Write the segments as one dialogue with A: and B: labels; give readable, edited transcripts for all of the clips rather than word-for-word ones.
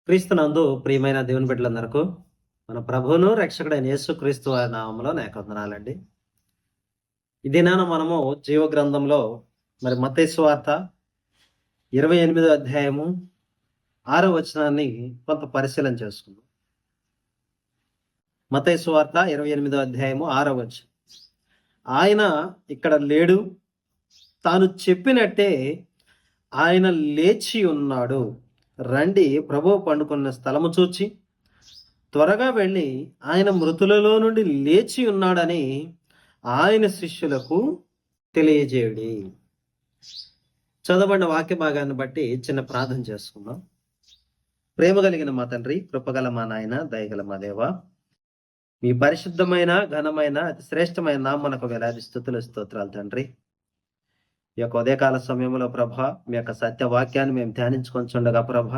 A: క్రీస్తునందు ప్రియమైన దేవుని బిడ్డలందరకు మన ప్రభువును రక్షకుడైన యేసుక్రీస్తు వారి నామములో నా యొక్క వందనాలండి. ఈ దినాన మనము జీవ గ్రంథంలో మత్తయి సువార్త 28వ అధ్యాయము 6వ వచనాన్ని కొంత పరిశీలన చేసుకుందాం. మత్తయి సువార్త 28వ అధ్యాయము 6వ వచనం. ఆయన ఇక్కడ లేడు, తాను చెప్పినట్టే ఆయన లేచి ఉన్నాడు. రండి, ప్రభువు పండుకున్న స్థలము చూచి త్వరగా వెళ్ళి ఆయన మృతులలో నుండి లేచి ఉన్నాడని ఆయన శిష్యులకు తెలియజేయుడి. చదవబడిన వాక్య భాగాన్ని బట్టి చిన్న ప్రార్థన చేసుకుందాం. ప్రేమ కలిగిన మా తండ్రి, కృపగల మా నాయన, దయగల మా దేవ, మీ పరిశుద్ధమైన ఘనమైన అతి శ్రేష్టమైన నామమునకు వేలాది స్తుతులు స్తోత్రాలు తండ్రి. ఈ యొక్క ఉదయకాల సమయంలో ప్రభ, మీ యొక్క సత్యవాక్యాన్ని మేము ధ్యానించుకొని ప్రభ,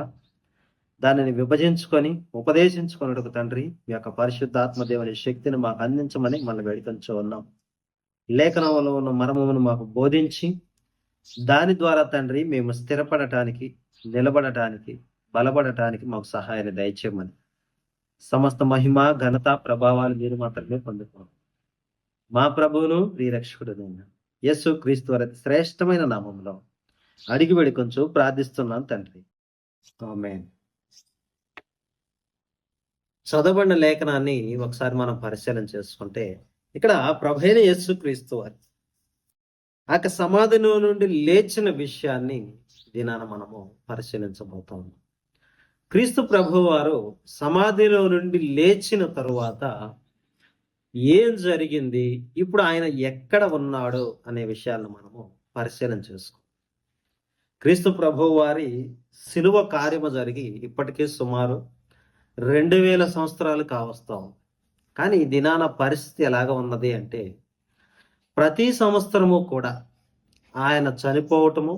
A: దానిని విభజించుకొని ఉపదేశించుకున్నట్టుకు తండ్రి, మీ యొక్క పరిశుద్ధాత్మ దేవుని శక్తిని మాకు అందించమని మనం వేడుకొంచు ఉన్నాం. లేఖనంలో ఉన్న మర్మమును మాకు బోధించి దాని ద్వారా తండ్రి మేము స్థిరపడటానికి, నిలబడటానికి, బలపడటానికి మాకు సహాయాన్ని దయచేయమని, సమస్త మహిమ ఘనత ప్రభావాలు మీరు మాత్రమే పొందుకోండి. మా ప్రభువును ప్రియరక్షకుడునైనా యేసు క్రీస్తు వారి శ్రేష్టమైన నామంలో అడిగి వేడుకొంచు ప్రార్థిస్తున్నాను తండ్రి, ఆమేన్. చదవబడిన లేఖనాన్ని ఒకసారి మనం పరిశీలన చేసుకుంటే, ఇక్కడ ప్రభువైన యేసు క్రీస్తు వారి ఆ సమాధిలో నుండి లేచిన విషయాన్ని దినాన మనము పరిశీలించబోతాం. క్రీస్తు ప్రభు వారు సమాధిలో నుండి లేచిన తరువాత ఏం జరిగింది, ఇప్పుడు ఆయన ఎక్కడ ఉన్నాడు అనే విషయాలను మనము పరిశీలన చేసుకో. క్రీస్తు ప్రభు వారి శిలువ కార్యము జరిగి ఇప్పటికే సుమారు 2000 సంవత్సరాలు కావస్తాం. కానీ ఈ దినాన పరిస్థితి ఎలాగ ఉన్నది అంటే, ప్రతి సంవత్సరము కూడా ఆయన చనిపోవటము,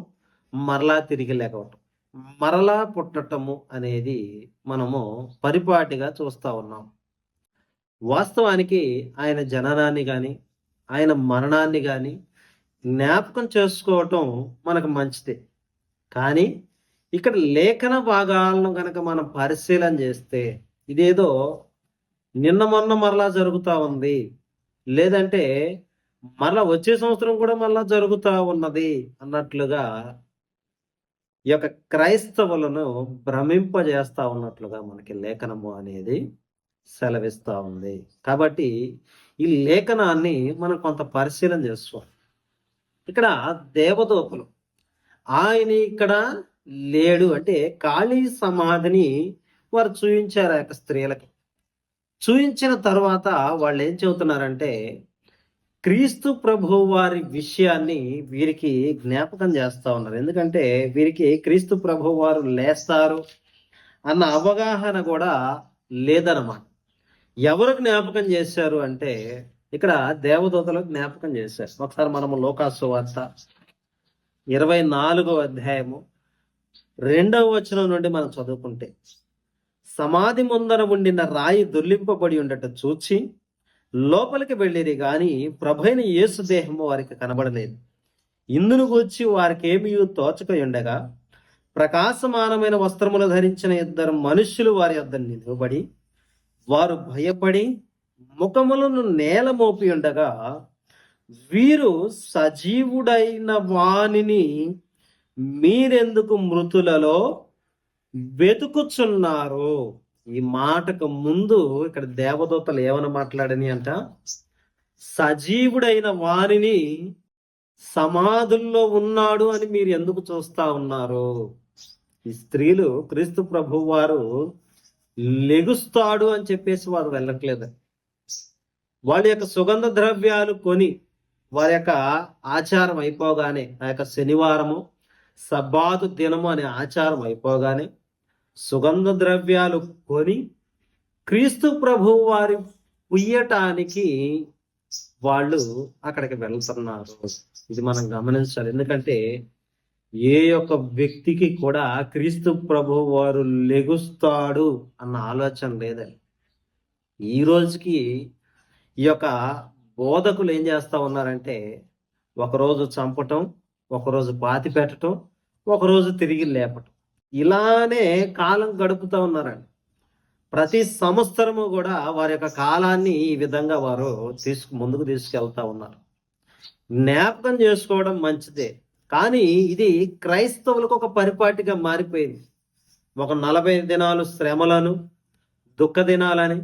A: మరలా తిరిగి లేకపోవటం, మరలా పుట్టటము అనేది మనము పరిపాటిగా చూస్తూ ఉన్నాం. వాస్తవానికి ఆయన జననాన్ని కానీ ఆయన మరణాన్ని కానీ జ్ఞాపకం చేసుకోవటం మనకు మంచిదే. కానీ ఇక్కడ లేఖన భాగాలను కనుక మనం పరిశీలన చేస్తే, ఇదేదో నిన్న మొన్న మరలా జరుగుతూ ఉంది, లేదంటే మరలా వచ్చే సంవత్సరం కూడా మరలా జరుగుతూ ఉన్నది అన్నట్లుగా ఈ యొక్క క్రైస్తవులను భ్రమింపజేస్తా ఉన్నట్లుగా మనకి లేఖనము అనేది సెలవిస్తూ ఉంది. కాబట్టి ఈ లేఖనాన్ని మనం కొంత పరిశీలన చేసుకోవాలి. ఇక్కడ దేవదూతలు ఆయన ఇక్కడ లేడు అంటే ఖాళీ సమాధిని వారు చూయించారు. ఆ యొక్క స్త్రీలకి చూయించిన తర్వాత వాళ్ళు ఏం చెబుతున్నారంటే, క్రీస్తు ప్రభు వారి విషయాన్ని వీరికి జ్ఞాపకం చేస్తా ఉన్నారు. ఎందుకంటే వీరికి క్రీస్తు ప్రభు వారు లేస్తారు అన్న అవగాహన కూడా లేదన్నమాట. ఎవరు జ్ఞాపకం చేశారు అంటే, ఇక్కడ దేవదూతలకు జ్ఞాపకం చేశారు. ఒకసారి మనము లూకా సువార్త 24వ అధ్యాయము 2వ వచనం నుండి మనం చదువుకుంటే, సమాధి ముందర ఉండిన రాయి దొర్లింపబడి ఉండట చూచి లోపలికి వెళ్ళిరి గాని ప్రభువైన యేసు దేహము వారికి కనబడలేదు. ఇందును గూర్చి వారికి ఏమీ తోచక ఉండగా ప్రకాశమానమైన వస్త్రములు ధరించిన 2 మనుష్యులు వారి వద్ద నిలువబడి, వారు భయపడి ముఖములను నేల మోపి ఉండగా, వీరు సజీవుడైన వానిని మీరెందుకు మృతులలో వెతుకుచున్నారు. ఈ మాటకు ముందు ఇక్కడ దేవదూతలు ఏమని మాట్లాడని అంట, సజీవుడైన వారిని సమాధుల్లో ఉన్నాడు అని మీరు ఎందుకు చూస్తా ఉన్నారు. ఈ స్త్రీలు క్రీస్తు ప్రభు వారు లెగుస్తాడు అని చెప్పేసి వారు వెళ్ళట్లేదు. వాళ్ళ యొక్క సుగంధ ద్రవ్యాలు కొని వారి యొక్క ఆచారం అయిపోగానే, ఆ యొక్క శనివారము సబ్బాతు దినము అనే ఆచారం అయిపోగానే సుగంధ ద్రవ్యాలు కొని క్రీస్తు ప్రభు వారి పుయ్యటానికి వాళ్ళు అక్కడికి వెళ్తున్నారు. ఇది మనం గమనించాలి. ఎందుకంటే ఏ యొక్క వ్యక్తికి కూడా క్రీస్తు ప్రభు వారు లెగుస్తాడు అన్న ఆలోచన లేదని ఈ రోజుకి ఈ యొక్క బోధకులు ఏం చేస్తా ఉన్నారంటే, ఒకరోజు చంపటం, ఒకరోజు పాతి పెట్టడం, ఒకరోజు తిరిగి లేపటం. ఇలానే కాలం గడుపుతూ ఉన్నారండి. ప్రతి సంవత్సరము కూడా వారి యొక్క కాలాన్ని ఈ విధంగా వారు ముందుకు తీసుకెళ్తా ఉన్నారు. జ్ఞాపకం చేసుకోవడం మంచిదే, కానీ ఇది క్రైస్తవులకు ఒక పరిపాటిగా మారిపోయింది. ఒక 40 దినాలు శ్రమలను, దుఃఖ దినాలని,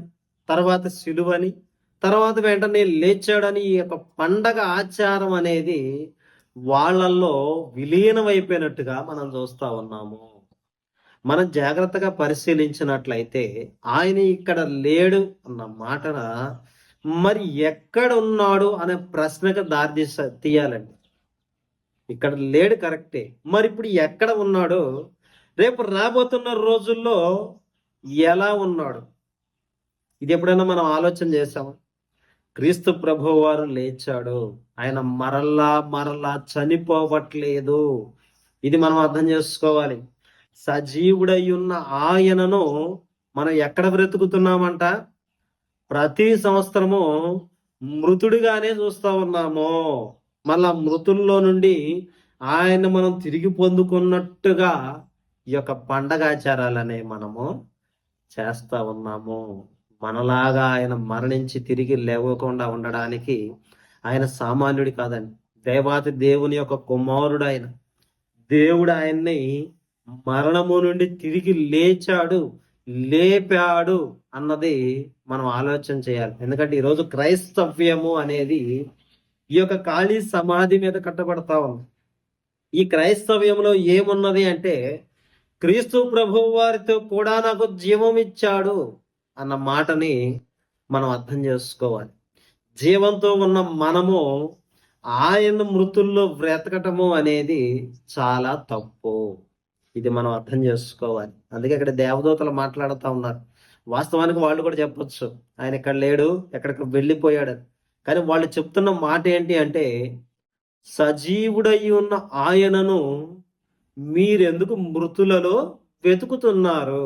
A: తర్వాత సిలువని, తర్వాత వెంటనే లేచాడని ఈ యొక్క పండగ ఆచారం అనేది వాళ్ళల్లో విలీనమైపోయినట్టుగా మనం చూస్తా ఉన్నాము. మనం జాగ్రత్తగా పరిశీలించినట్లయితే ఆయన ఇక్కడ లేడు అన్న మాటన మరి ఎక్కడ ఉన్నాడు అనే ప్రశ్నకు తీయాలండి. ఇక్కడ లేడు కరెక్టే, మరి ఇప్పుడు ఎక్కడ ఉన్నాడో, రేపు రాబోతున్న రోజుల్లో ఎలా ఉన్నాడు, ఇది ఎప్పుడైనా మనం ఆలోచన చేసామా? క్రీస్తు ప్రభువు వారు లేచాడు, ఆయన మరలా చనిపోవట్లేదు. ఇది మనం అర్థం చేసుకోవాలి. సజీవుడై ఉన్న ఆయనను మనం ఎక్కడ బ్రతుకుతున్నామంట? ప్రతి సంవత్సరము మృతుడిగానే చూస్తా ఉన్నాము. మళ్ళా మృతుల్లో నుండి ఆయన మనం తిరిగి పొందుకున్నట్టుగా ఈ యొక్క పండగాచారాలనే మనము చేస్తా ఉన్నాము. మనలాగా ఆయన మరణించి తిరిగి లేవకుండా ఉండడానికి ఆయన సామాన్యుడి కాదండి. దేవాతి దేవుని యొక్క కుమారుడు ఆయన. దేవుడు ఆయన్ని మరణము నుండి తిరిగి లేపాడు అన్నది మనం ఆలోచన చేయాలి. ఎందుకంటే ఈరోజు క్రైస్తవ్యము అనేది ఈ యొక్క ఖాళీ సమాధి మీద కట్టబడతా ఉంది. ఈ క్రైస్తవ్యంలో ఏమున్నది అంటే, క్రీస్తు ప్రభువు వారితో కూడా నాకు జీవం ఇచ్చాడు అన్న మాటని మనం అర్థం చేసుకోవాలి. జీవంతో ఉన్న మనము ఆయన మృతుల్లో బ్రతకటము అనేది చాలా తప్పు. ఇది మనం అర్థం చేసుకోవాలి. అందుకే ఇక్కడ దేవదూతలు మాట్లాడుతూ ఉన్నారు. వాస్తవానికి వాళ్ళు కూడా చెప్పొచ్చు ఆయన ఇక్కడ లేడు, ఎక్కడికి వెళ్ళిపోయాడు, కానీ వాళ్ళు చెప్తున్న మాట ఏంటి అంటే, సజీవుడై ఉన్న ఆయనను మీరెందుకు మృతులలో వెతుకుతున్నారు?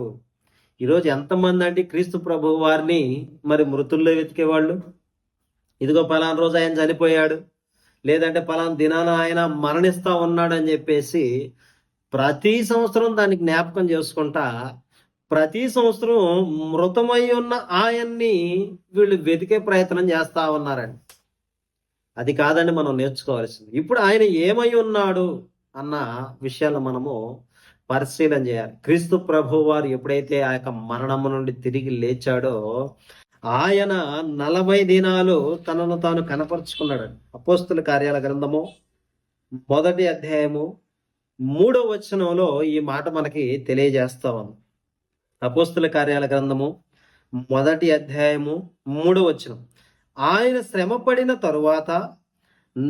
A: ఈరోజు ఎంతమంది అంటే క్రీస్తు ప్రభు వారిని మరి మృతుల్లో వెతికేవాళ్ళు? ఇదిగో పలానా రోజు ఆయన చనిపోయాడు, లేదంటే పలానా దినాన ఆయన మరణిస్తా ఉన్నాడు అని చెప్పేసి ప్రతి సంవత్సరం దాన్ని జ్ఞాపకం చేసుకుంటా, ప్రతి సంవత్సరం మృతమై ఉన్న ఆయన్ని వీళ్ళు వెతికే ప్రయత్నం చేస్తా ఉన్నారండి. అది కాదండి మనం నేర్చుకోవాల్సింది. ఇప్పుడు ఆయన ఏమై ఉన్నాడు అన్న విషయాలు మనము పరిశీలన చేయాలి. క్రీస్తు ప్రభు వారు ఎప్పుడైతే ఆ యొక్క మరణము నుండి తిరిగి లేచాడో, ఆయన 40 దినాలు తనను తాను కనపరుచుకున్నాడు. అపోస్తుల కార్యాల గ్రంథము 1వ అధ్యాయము 3వ వచనంలో ఈ మాట మనకి తెలియజేస్తా ఉంది. అపోస్తుల కార్యాల గ్రంథము 1వ అధ్యాయము 3వ వచనం, ఆయన శ్రమపడిన తరువాత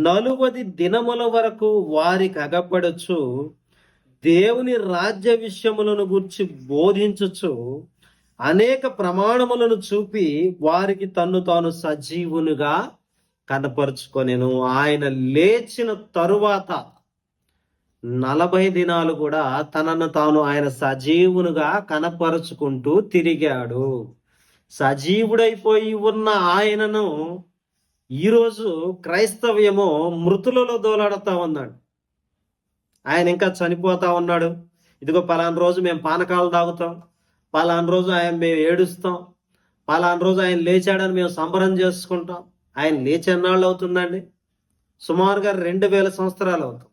A: 40 దినముల వరకు వారికి అగపడచ్చు దేవుని రాజ్య విషయములను గురించి బోధించుచు అనేక ప్రమాణములను చూపి వారికి తన్ను తాను సజీవునిగా కనపరుచుకొనెను. ఆయన లేచిన తరువాత 40 దినాలు కూడా తనను తాను ఆయన సజీవునిగా కనపరుచుకుంటూ తిరిగాడు. సజీవుడైపోయి ఉన్న ఆయనను ఈరోజు క్రైస్తవ్యము మృతులలో దోలాడుతా ఉన్నాడు. ఆయన ఇంకా చనిపోతా ఉన్నాడు. ఇదిగో పలానా రోజు మేము పానకాలు తాగుతాం, పలానా రోజు మేము ఏడుస్తాం, పలానా రోజు ఆయన లేచాడని మేము సంబరం చేసుకుంటాం. ఆయన లేచి ఎన్నాళ్ళు అవుతుందండి? సుమారుగా 2000 సంవత్సరాలు అవుతాం.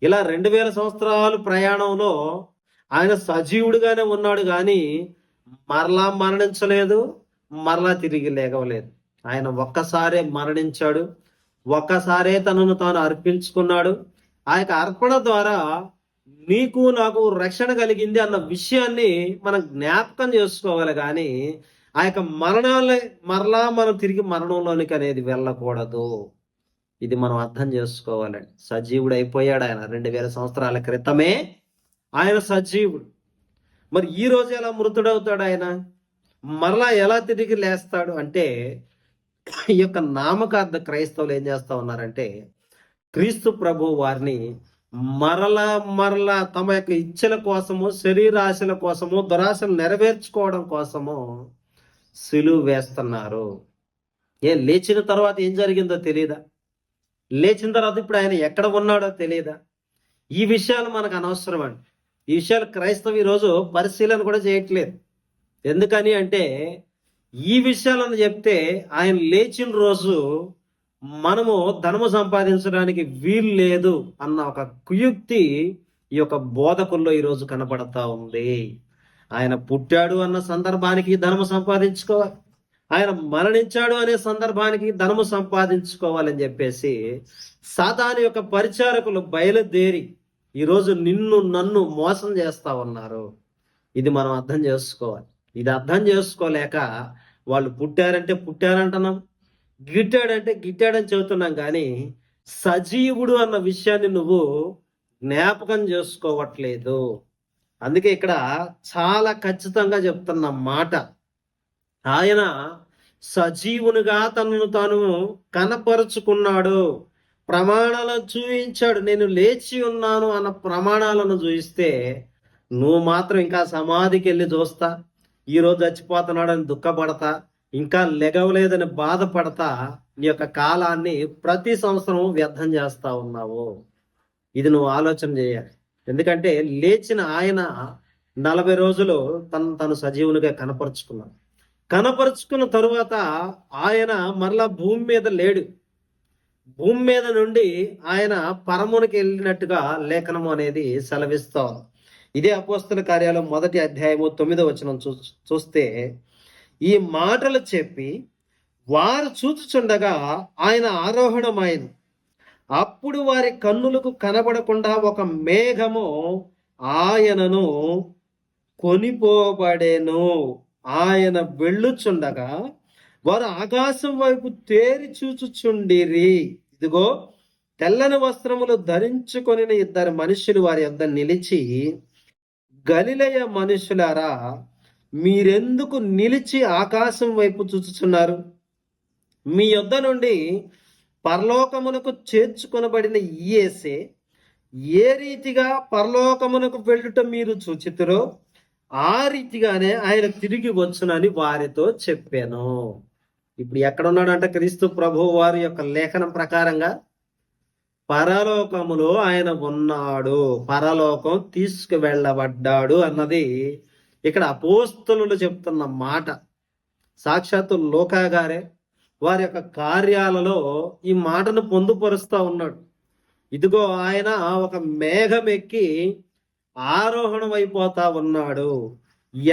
A: ఇలా 2000 సంవత్సరాలు ప్రయాణంలో ఆయన సజీవుడిగానే ఉన్నాడు, కానీ మరలా మరణించలేదు, మరలా తిరిగి లేగవలేదు. ఆయన ఒక్కసారే మరణించాడు, ఒక్కసారే తనను తాను అర్పించుకున్నాడు. ఆ యొక్క అర్పణ ద్వారా నీకు నాకు రక్షణ కలిగింది అన్న విషయాన్ని మనం జ్ఞాపకం చేసుకోవాలి. కానీ ఆ యొక్క మరలా మనం తిరిగి మరణంలోనికి అనేది వెళ్ళకూడదు. ఇది మనం అర్థం చేసుకోవాలండి. సజీవుడు అయిపోయాడు ఆయన 2000 సంవత్సరాల క్రితమే ఆయన సజీవుడు. మరి ఈ రోజు ఎలా మృతుడవుతాడు ఆయన? మరలా ఎలా తిరిగి లేస్తాడు అంటే, ఈ యొక్క నామకార్థ క్రైస్తవులు ఏం చేస్తా ఉన్నారంటే, క్రీస్తు ప్రభు వారిని మరలా తమ యొక్క ఇచ్చల కోసము, శరీరాశల కోసము, దురాశలు నెరవేర్చుకోవడం కోసము సిలువ వేస్తున్నారు. లేచిన తర్వాత ఏం జరిగిందో తెలియదా? లేచిన తర్వాత ఇప్పుడు ఆయన ఎక్కడ ఉన్నాడో తెలియదా? ఈ విషయాలు మనకు అనవసరం అండి. ఈ విషయాలు క్రైస్తవ ఈరోజు పరిశీలన కూడా చేయట్లేదు. ఎందుకని అంటే ఈ విషయాలను చెప్తే ఆయన లేచిన రోజు మనము ధనము సంపాదించడానికి వీలు లేదు అన్న ఒక కుయుక్తి ఈ యొక్క బోధకుల్లో ఈరోజు కనబడతా ఉంది. ఆయన పుట్టాడు అన్న సందర్భానికి ధనము సంపాదించుకోవాలి, ఆయన మరణించాడు అనే సందర్భానికి ధనము సంపాదించుకోవాలని చెప్పేసి సాతాను యొక్క పరిచారకులు బయలుదేరి ఈరోజు నిన్ను నన్ను మోసం చేస్తా ఉన్నారు. ఇది మనం అర్థం చేసుకోవాలి. ఇది అర్థం చేసుకోలేక వాళ్ళు పుట్టారంటే పుట్టారంటున్నాం, గిట్టాడంటే గిట్టాడని చెబుతున్నాం, కానీ సజీవుడు అన్న విషయాన్ని నువ్వు జ్ఞాపకం చేసుకోవట్లేదు. అందుకే ఇక్కడ చాలా ఖచ్చితంగా చెప్తున్న మాట, ఆయన సజీవునిగా తనను తాను కనపరుచుకున్నాడు, ప్రమాణాలను చూపించాడు. నేను లేచి ఉన్నాను అన్న ప్రమాణాలను చూపిస్తే నువ్వు మాత్రం ఇంకా సమాధికి వెళ్ళి చూస్తా, ఈరోజు చచ్చిపోతున్నాడని దుఃఖపడతా, ఇంకా లెగవలేదని బాధపడతా నీ యొక్క కాలాన్ని ప్రతి సంవత్సరం వ్యర్థం చేస్తా ఉన్నావు. ఇది నువ్వు ఆలోచన చేయాలి. ఎందుకంటే లేచిన ఆయన 40 రోజులు తను సజీవునిగా కనపరుచుకున్న తరువాత ఆయన మరలా భూమి మీద లేడు. భూమి మీద నుండి ఆయన పరమునికి వెళ్ళినట్టుగా లేఖనము అనేది సెలవిస్తాం. ఇదే అపోస్తల కార్యాలు 1వ అధ్యాయము 9వ వచనం చూస్తే, ఈ మాటలు చెప్పి వారు చూచుచుండగా ఆయన ఆరోహణమైన, అప్పుడు వారి కన్నులకు కనబడకుండా ఒక మేఘము ఆయనను కొనిపోబడెను. ఆయన వెళ్ళుచుండగా వారు ఆకాశం వైపు తేరి చూచుచుండిరి. ఇదిగో తెల్లని వస్త్రములు ధరించుకొని 2 మనుషులు వారి యొద్ద నిలిచి, గలిలయ మనుషులారా, మీరెందుకు నిలిచి ఆకాశం వైపు చూచుచున్నారు? మీ యొద్ద నుండి పరలోకమునకు చేర్చుకొనబడిన యేసే ఏ రీతిగా పరలోకమునకు వెళ్ళుట మీరు చూచితురో ఆ రీతిగానే ఆయన తిరిగి వచ్చునని వారితో చెప్పాను. ఇప్పుడు ఎక్కడున్నాడంట క్రీస్తు ప్రభువు వారి యొక్క లేఖనం ప్రకారంగా? పరలోకములో ఆయన ఉన్నాడు, పరలోకం తీసుకువెళ్ళబడ్డాడు అన్నది ఇక్కడ అపోస్తలులు చెప్తున్న మాట. సాక్షాత్తు లూకా గారే వారి యొక్క కార్యాలలో ఈ మాటను పొందుపరుస్తూ ఉన్నాడు. ఇదిగో ఆయన ఒక మేఘం ఎక్కి ఆరోహణం అయిపోతా ఉన్నాడు.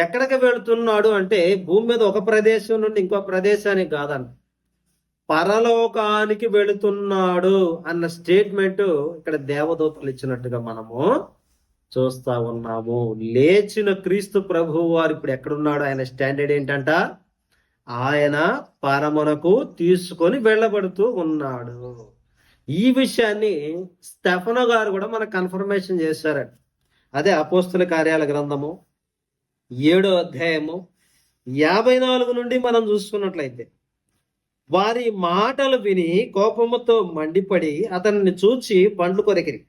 A: ఎక్కడికి వెళుతున్నాడు అంటే భూమి మీద ఒక ప్రదేశం నుండి ఇంకో ప్రదేశానికి కాదంట, పరలోకానికి వెళుతున్నాడు అన్న స్టేట్మెంట్ ఇక్కడ దేవదూతలు ఇచ్చినట్టుగా మనము చూస్తా ఉన్నాము. లేచిన క్రీస్తు ప్రభువు వారు ఇప్పుడు ఎక్కడున్నాడు? ఆయన స్టాండర్డ్ ఏంటంట? ఆయన పరమునకు తీసుకొని వెళ్ళబడుతూ ఉన్నాడు. ఈ విషయాన్ని స్టెఫను గారు కూడా మనకు కన్ఫర్మేషన్ చేశారట. అదే అపోస్తుల కార్యాల గ్రంథము 7వ అధ్యాయము 54 నుండి మనం చూసుకున్నట్లయితే, వారి మాటలు విని కోపముతో మండిపడి అతన్ని చూచి పండ్లు కొరికిరి.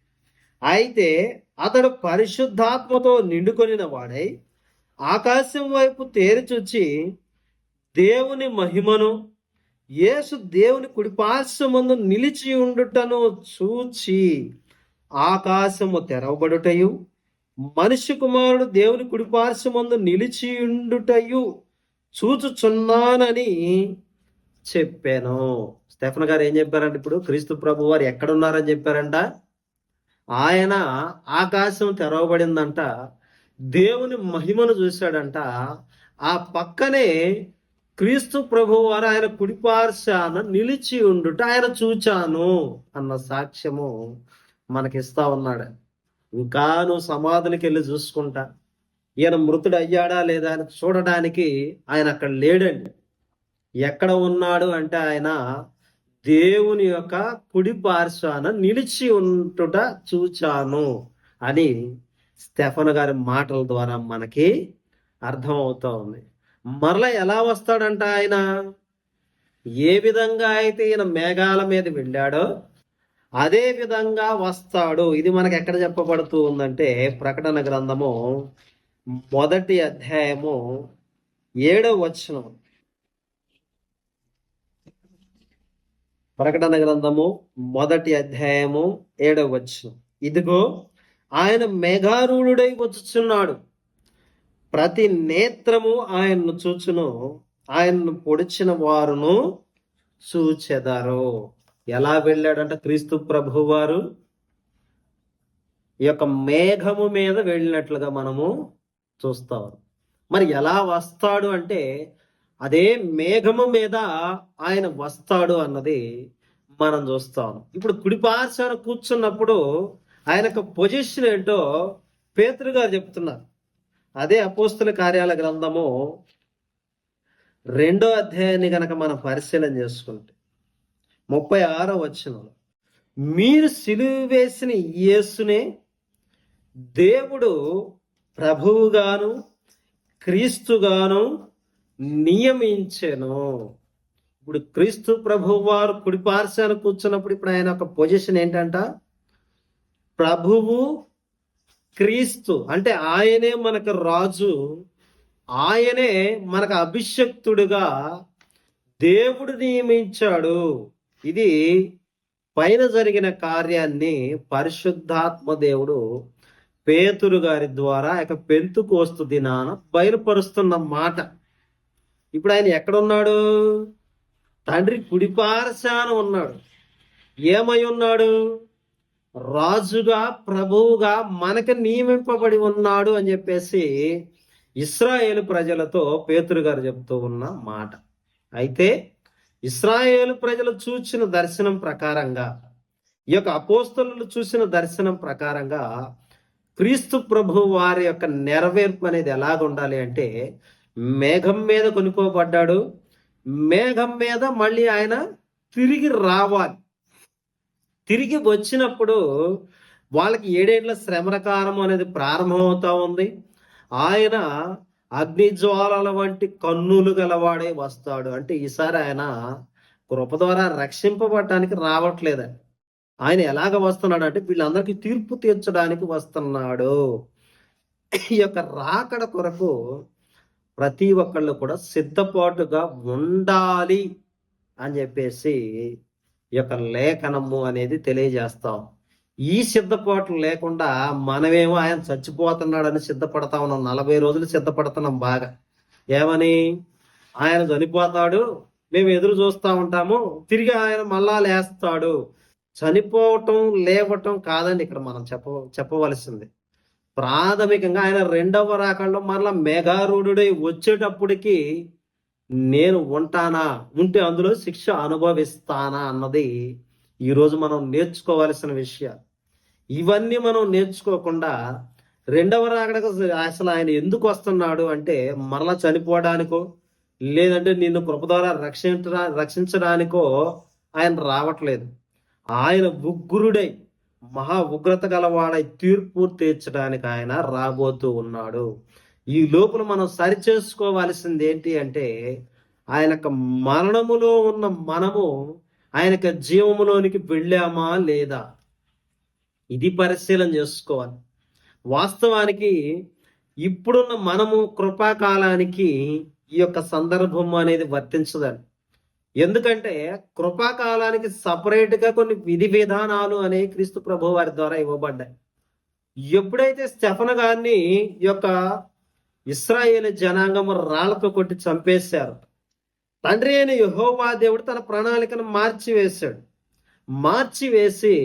A: అయితే అతడు పరిశుద్ధాత్మతో నిండుకొనిన వాడై ఆకాశం వైపు తేరి చూచి దేవుని మహిమను, యేసు దేవుని కుడిపార్శ్వమందు నిలిచి ఉండుటను చూచి ఆకాశము తెరవబడుటయు మనిషి కుమారుడు దేవుని కుడిపార్శ్వమందు నిలిచి ఉండుటయు చూచుచున్నానని చెప్పాను. స్టెఫన్ గారు ఏం చెప్పారంటే, ఇప్పుడు క్రీస్తు ప్రభు వారు ఎక్కడున్నారని చెప్పారంట? ఆయన ఆకాశం తెరవబడిందంట, దేవుని మహిమను చూశాడంట. ఆ పక్కనే క్రీస్తు ప్రభు వారు ఆయన కుడిపార్శ్వాన నిలిచి ఉండుట ఆయన చూచాను అన్న సాక్ష్యము మనకిస్తా ఉన్నాడు. ఇంకా నువ్వు సమాధులకి వెళ్ళి చూసుకుంటా ఈయన మృతుడు అయ్యాడా లేదా అని చూడడానికి ఆయన అక్కడ లేడండి. ఎక్కడ ఉన్నాడు అంటే ఆయన దేవుని యొక్క కుడి పార్శ్వాన నిలిచి ఉంటుట చూచాను అని స్టెఫన్ గారి మాటల ద్వారా మనకి అర్థం అవుతా ఉంది. మరలా ఎలా వస్తాడంట ఆయన? ఏ విధంగా అయితే ఈయన మేఘాల మీద వెళ్ళాడో అదే విధంగా వస్తాడు. ఇది మనకు ఎక్కడ చెప్పబడుతూ ఉందంటే ప్రకటన గ్రంథము 1వ అధ్యాయము 7వ వచనం. ప్రకటన గ్రంథము 1వ అధ్యాయము 7వ వచనం. ఇదిగో ఆయన మేఘారూఢుడై వచ్చుచున్నాడు. ప్రతి నేత్రము ఆయన్ను చూచును, ఆయన్ను పొడిచిన వారును చూచెదరు. ఎలా వెళ్ళాడంట క్రీస్తు ప్రభు వారు? ఈ యొక్క మేఘము మీద వెళ్ళినట్లుగా మనము చూస్తాం. మరి ఎలా వస్తాడు అంటే, అదే మేఘము మీద ఆయన వస్తాడు అన్నది మనం చూస్తాం. ఇప్పుడు కుడిపార్శ్వాన కూర్చున్నప్పుడు ఆయన యొక్క పొజిషన్ ఏంటో పేతురు గారు చెప్తున్నారు. అదే అపోస్తుల కార్యాల గ్రంథము 2వ అధ్యాయాన్ని గనక మనం పరిశీలన చేసుకుంటే 36వ వచనంలో, మీరు సిలువ వేసిన యేసునే దేవుడు ప్రభువుగాను క్రీస్తుగాను నియమించెను. ఇప్పుడు క్రీస్తు ప్రభువు వారు కుడిపార్శ్వాన కూర్చున్నప్పుడు ఇప్పుడు ఆయన ఒక పొజిషన్ ఏంటంట? ప్రభువు క్రీస్తు, అంటే ఆయనే మనకు రాజు, ఆయనే మనకు అభిషక్తుడుగా దేవుడు నియమించాడు. ఇది పైన జరిగిన కార్యాన్ని పరిశుద్ధాత్మ దేవుడు పేతురు గారి ద్వారా పెంతుకోస్తు దినాన బయలుపరుస్తున్న మాట. ఇప్పుడు ఆయన ఎక్కడున్నాడు? తండ్రి కుడిపార్శ్వాన ఉన్నాడు. ఏమై ఉన్నాడు? రాజుగా, ప్రభువుగా మనకు నియమింపబడి ఉన్నాడు అని చెప్పేసి ఇశ్రాయేలు ప్రజలతో పేతురు గారు చెప్తూ ఉన్న మాట. అయితే ఇశ్రాయేలు ప్రజలు చూసిన దర్శనం ప్రకారంగా, ఈ యొక్క అపోస్తలులు చూసిన దర్శనం ప్రకారంగా క్రీస్తు ప్రభు వారి యొక్క నెరవేర్పు అనేది ఎలాగ ఉండాలి అంటే, మేఘం మీద కొనుక్కోబడ్డాడు, మేఘం మీద మళ్ళీ ఆయన తిరిగి రావాలి. తిరిగి వచ్చినప్పుడు వాళ్ళకి 7 ఏళ్ల శ్రమకాలం అనేది ప్రారంభమవుతా ఉంది. ఆయన అగ్నిజ్వాలల వంటి కన్నులు గలవాడే వస్తాడు. అంటే ఈసారి ఆయన కృప ద్వారా రక్షింపబడటానికి రావట్లేదండి. ఆయన ఎలాగ వస్తున్నాడు అంటే, వీళ్ళందరికీ తీర్పు తీర్చడానికి వస్తున్నాడు. ఈ యొక్క రాకడ కొరకు ప్రతి ఒక్కళ్ళు కూడా సిద్ధపాటుగా ఉండాలి అని చెప్పేసి ఈ యొక్క లేఖనము అనేది తెలియజేస్తాం. ఈ సిద్ధపాటు లేకుండా మనమేమో ఆయన చచ్చిపోతున్నాడని సిద్ధపడతా ఉన్నాం. 40 రోజులు సిద్ధపడుతున్నాం బాగా. ఏమని? ఆయన చనిపోతాడు, మేము ఎదురు చూస్తూ ఉంటాము, తిరిగి ఆయన మళ్ళా లేస్తాడు. చనిపోవటం లేవటం కాదండి ఇక్కడ మనం చెప్పవలసింది. ప్రాథమికంగా ఆయన 2వ రాకడలో మరలా మేఘారూఢుడై వచ్చేటప్పటికి నేను ఉంటానా, ఉంటే అందులో శిక్ష అనుభవిస్తానా అన్నది ఈరోజు మనం నేర్చుకోవాల్సిన విషయాలు. ఇవన్నీ మనం నేర్చుకోకుండా 2వ రాకడకు అసలు ఆయన ఎందుకు వస్తున్నాడు అంటే, మరలా చనిపోవడానికో లేదంటే నిన్ను కృప ద్వారా రక్షించడానికో ఆయన రావట్లేదు. ఆయన ఉగ్రుడై, మహా ఉగ్రత గలవాడై తీర్పు తీర్చడానికి ఆయన రాబోతూ ఉన్నాడు. ఈ లోపల మనం సరి చేసుకోవాల్సింది ఏంటి అంటే, ఆయన మరణములో ఉన్న మనము ఆయన జీవములోనికి వెళ్ళామా లేదా, ఇది పరిశీలన చేసుకోవాలి. వాస్తవానికి ఇప్పుడున్న మనము కృపాకాలానికి ఈ యొక్క సందర్భం అనేది వర్తించదండి. ఎందుకంటే కృపాకాలానికి సపరేట్గా కొన్ని విధి విధానాలు అనేవి క్రీస్తు ప్రభు వారి ద్వారా ఇవ్వబడ్డాయి. ఎప్పుడైతే స్టెఫను గారిని ఈ యొక్క ఇశ్రాయేలు జనాంగము రాళ్లతో కొట్టి చంపేశారు, తండ్రి అయిన యెహోవా దేవుడు తన ప్రణాళికను మార్చివేసి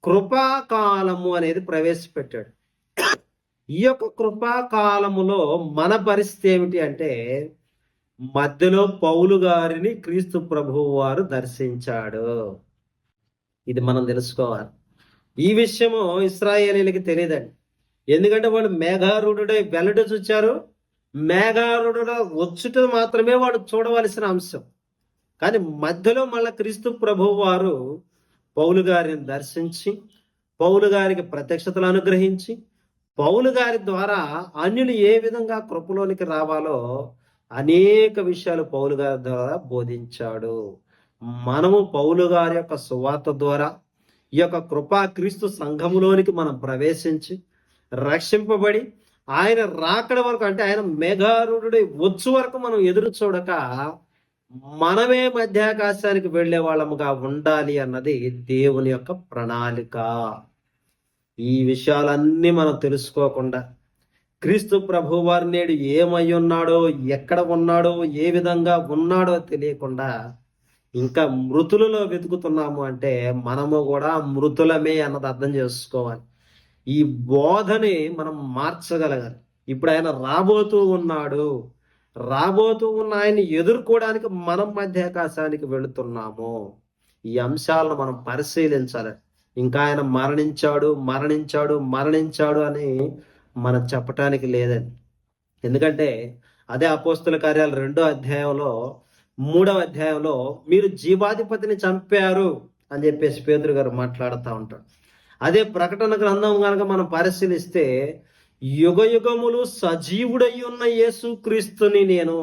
A: కృపాకాలము అనేది ప్రవేశపెట్టాడు. ఈ యొక్క కృపాకాలములో మన పరిస్థితి ఏమిటి అంటే, మధ్యలో పౌలు గారిని క్రీస్తు ప్రభువు వారు దర్శించాడు. ఇది మనం తెలుసుకోవాలి. ఈ విషయము ఇశ్రాయేలీయులకి తెలియదండి. ఎందుకంటే వాళ్ళు మేఘారూఢుడై వెల్లడి చూచారు. మేఘారూఢుడ వచ్చుట మాత్రమే వాడు చూడవలసిన అంశం. కానీ మధ్యలో మళ్ళా క్రీస్తు ప్రభువు వారు పౌలు గారిని దర్శించి, పౌలు గారికి ప్రత్యక్షతలు అనుగ్రహించి, పౌలు గారి ద్వారా అన్యులు ఏ విధంగా కృపలోనికి రావాలో అనేక విషయాలు పౌలు గారి ద్వారా బోధించాడు. మనము పౌలు గారి యొక్క సువార్త ద్వారా ఈ యొక్క కృపా క్రీస్తు సంఘములోనికి మనం ప్రవేశించి రక్షింపబడి ఆయన రాకడ వరకు, అంటే ఆయన మేఘారూఢుడై వచ్చు వరకు మనం ఎదురు చూడక మనమే మధ్యాకాశానికి వెళ్లే వాళ్ళముగా ఉండాలి అన్నది దేవుని యొక్క ప్రణాళిక. ఈ విషయాలన్నీ మనం తెలుసుకోకుండా క్రీస్తు ప్రభు వారి నేడు ఏమై ఉన్నాడో, ఎక్కడ ఉన్నాడో, ఏ విధంగా ఉన్నాడో తెలియకుండా ఇంకా మృతులలో వెతుకుతున్నాము అంటే మనము కూడా మృతులమే అన్నది అర్థం చేసుకోవాలి. ఈ బోధని మనం మార్చగలగాలి. ఇప్పుడు ఆయన రాబోతూ ఉన్నాడు. రాబోతూ ఉన్న ఆయన్ని ఎదుర్కోవడానికి మనం మధ్యాకాశానికి వెళుతున్నాము. ఈ అంశాలను మనం పరిశీలించాలి. ఇంకా ఆయన మరణించాడు, మరణించాడు, మరణించాడు అని మనం చెప్పటానికి లేదని. ఎందుకంటే అదే అపోస్తుల కార్యాలు 2వ అధ్యాయంలో 3వ అధ్యాయంలో మీరు జీవాధిపతిని చంపారు అని చెప్పేసి పేతురు గారు మాట్లాడుతూ ఉంటాడు. అదే ప్రకటన గ్రంథం కనుక మనం పరిశీలిస్తే యుగ యుగములు సజీవుడై ఉన్న యేసు క్రీస్తుని నేను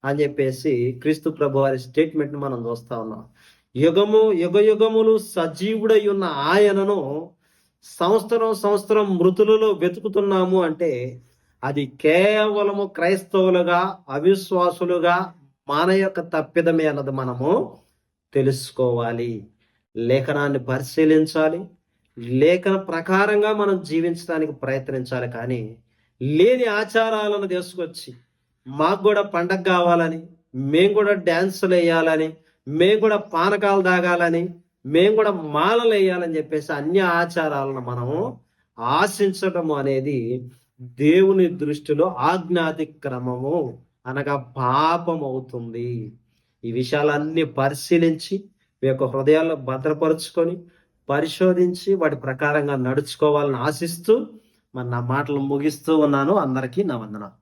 A: అని చెప్పేసి క్రీస్తు ప్రభు వారి స్టేట్మెంట్ మనం చూస్తా ఉన్నాం. యుగ యుగములు సజీవుడై ఉన్న ఆయనను సంవత్సరం మృతులలో వెతుకుతున్నాము అంటే అది కేవలము క్రైస్తవులుగా, అవిశ్వాసులుగా మన యొక్క తప్పిదమే అన్నది మనము తెలుసుకోవాలి. లేఖనాన్ని పరిశీలించాలి. లేఖన ప్రకారంగా మనం జీవించడానికి ప్రయత్నించాలి. కానీ లేని ఆచారాలను తీసుకొచ్చి మాకు కూడా పండగ కావాలని, మేము కూడా డ్యాన్సులు వేయాలని, మేము కూడా పానకాలు తాగాలని, మేము కూడా మాలలు వేయాలని చెప్పేసి అన్య ఆచారాలను మనము ఆశించటము అనేది దేవుని దృష్టిలో ఆజ్ఞాతిక్రమము అనగా పాపం అవుతుంది. ఈ విషయాలన్నీ పరిశీలించి మీ యొక్క హృదయాల్లో భద్రపరుచుకొని పరిశోధించి వాటి ప్రకారంగా నడుచుకోవాలని ఆశిస్తూ మరి నా మాటలు ముగిస్తూ ఉన్నాను. అందరికీ నా వందనాలు.